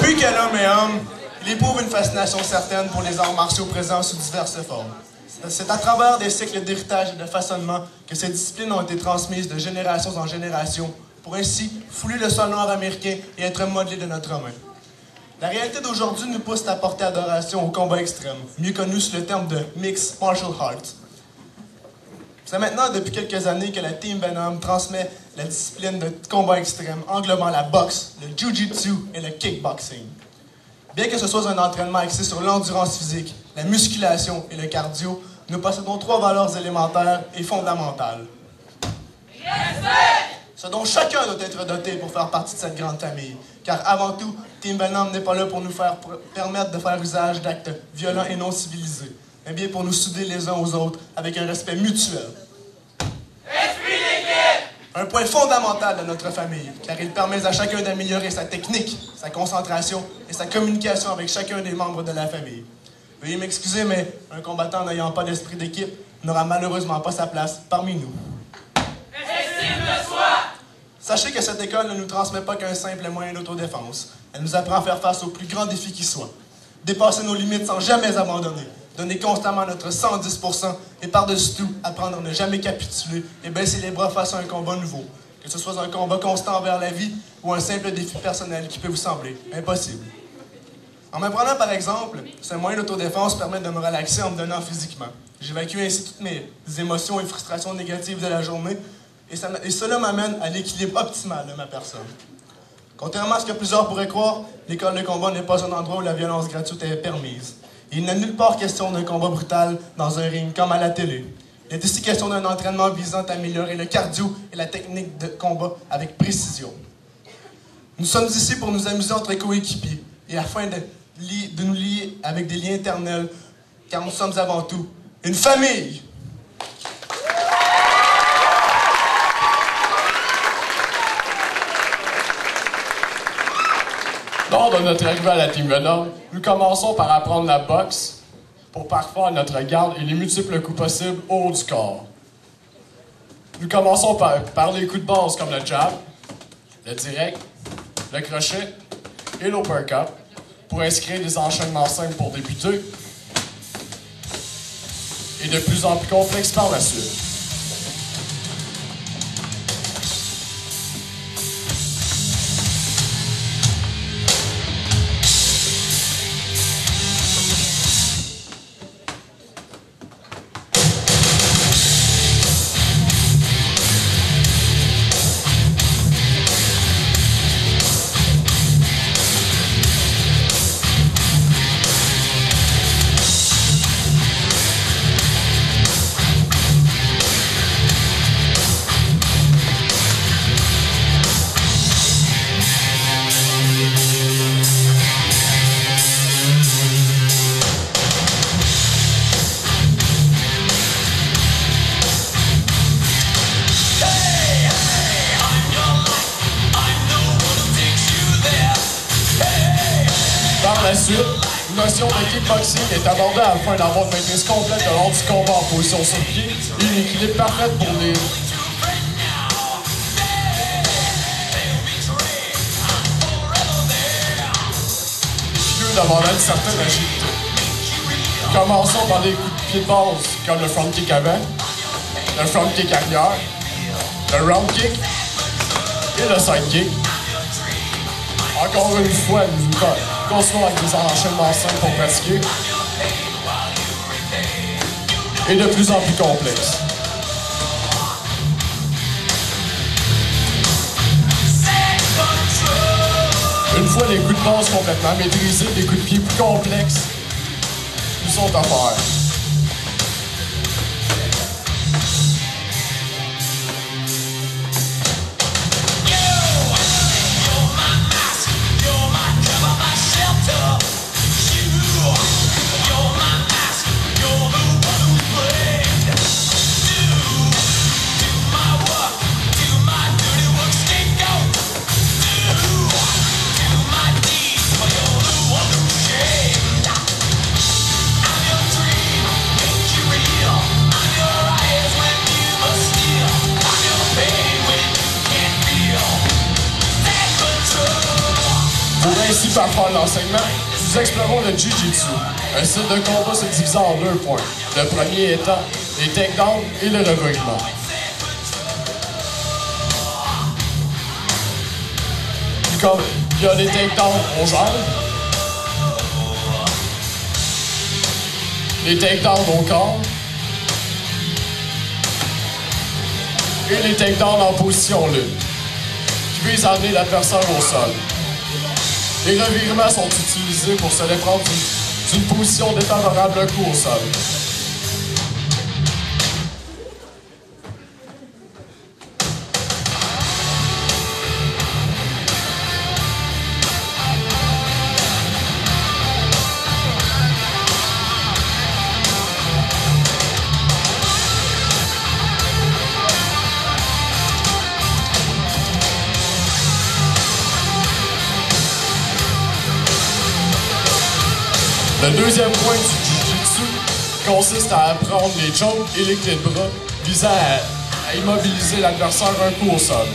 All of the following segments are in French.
Depuis que l'homme est homme, il éprouve une fascination certaine pour les arts martiaux présents sous diverses formes. C'est à travers des cycles d'héritage et de façonnement que ces disciplines ont été transmises de génération en génération pour ainsi fouler le sol noir américain et être modelées de notre main. La réalité d'aujourd'hui nous pousse à porter adoration au combat extrême, mieux connu sous le terme de Mixed Martial Arts. C'est maintenant depuis quelques années que la Team Venom transmet la discipline de combat extrême englobant la boxe, le jiu-jitsu et le kickboxing. Bien que ce soit un entraînement axé sur l'endurance physique, la musculation et le cardio, nous possédons 3 valeurs élémentaires et fondamentales. Ce dont chacun doit être doté pour faire partie de cette grande famille. Car avant tout, Team Venom n'est pas là pour nous permettre de faire usage d'actes violents et non civilisés, mais bien pour nous souder les uns aux autres avec un respect mutuel. Esprit d'équipe! Un point fondamental de notre famille, car il permet à chacun d'améliorer sa technique, sa concentration et sa communication avec chacun des membres de la famille. Veuillez m'excuser, mais un combattant n'ayant pas d'esprit d'équipe n'aura malheureusement pas sa place parmi nous. Estime de soi! Sachez que cette école ne nous transmet pas qu'un simple moyen d'autodéfense. Elle nous apprend à faire face aux plus grands défis qui soient. Dépasser nos limites sans jamais abandonner. Donner constamment notre 110% et par-dessus tout, apprendre à ne jamais capituler et baisser les bras face à un combat nouveau. Que ce soit un combat constant envers la vie ou un simple défi personnel qui peut vous sembler impossible. En me prenant par exemple, ce moyen d'autodéfense permet de me relaxer en me donnant physiquement. J'évacue ainsi toutes mes émotions et frustrations négatives de la journée et cela m'amène à l'équilibre optimal de ma personne. Contrairement à ce que plusieurs pourraient croire, l'école de combat n'est pas un endroit où la violence gratuite est permise. Il n'est nulle part question d'un combat brutal dans un ring comme à la télé. Il est ici question d'un entraînement visant à améliorer le cardio et la technique de combat avec précision. Nous sommes ici pour nous amuser entre coéquipiers et afin de nous lier avec des liens éternels, car nous sommes avant tout une famille. Lors de notre arrivée à la Team Venom, nous commençons par apprendre la boxe pour parfaire notre garde et les multiples coups possibles au haut du corps. Nous commençons par les coups de base comme le jab, le direct, le crochet et l'uppercut pour inscrire des enchaînements simples pour débuter et de plus en plus complexes par la suite. Par la suite, une notion de kickboxing est abordée afin d'avoir une maîtrise complète de l'ordre du combat en position sur pied et une équilibre parfait pour les... pieux demandant une certaine agilité. Commençons par des coups de pied de base comme le front kick avant, le front kick arrière, le round kick et le side kick. Encore une fois, nous continuons avec des enchaînements simples pour pratiquer et de plus en plus complexes. Une fois les coups de base complètement maîtrisés, des coups de pied plus complexes nous sont à faire. Ainsi, par faire l'enseignement, nous explorons le Jiu-Jitsu, un style de combat se divisant en 2 points. Le premier étant les takedowns et le revirement. Il y a les takedowns aux jambes, les takedowns au corps et les takedowns en position libre, qui visent à amener la personne au sol. Les revirements sont utilisés pour se défendre d'une position défavorable un coup au sol. Le deuxième point du Jiu-Jitsu consiste à apprendre les jumps et les clés de bras visant à immobiliser l'adversaire un coup au sol.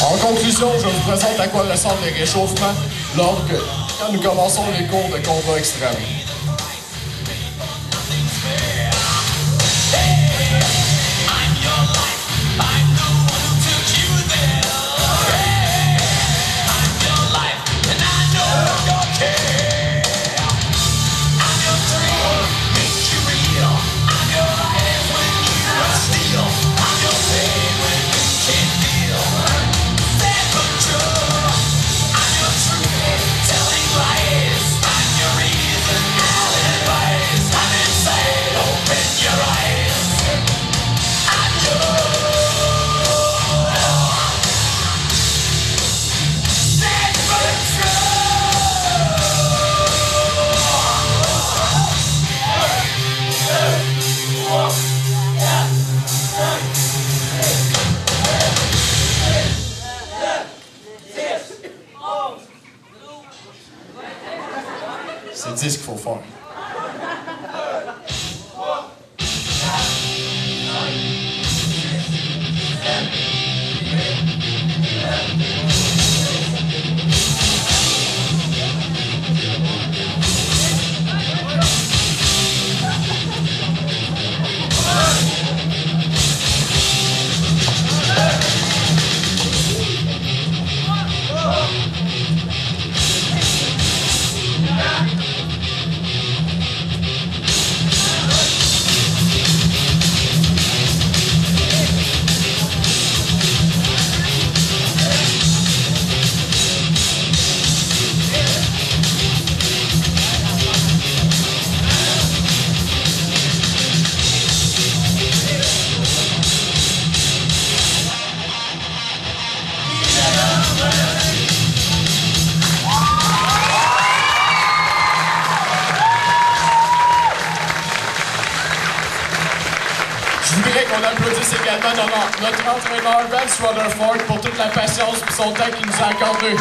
En conclusion, je vous présente à quoi ressemblent les réchauffements quand nous commençons les cours de combat extrême. C'est 10 qu'il faut faire. Je voudrais qu'on applaudisse également notre entraîneur Vance Rutherford pour toute la patience et son temps qu'il nous a accordé.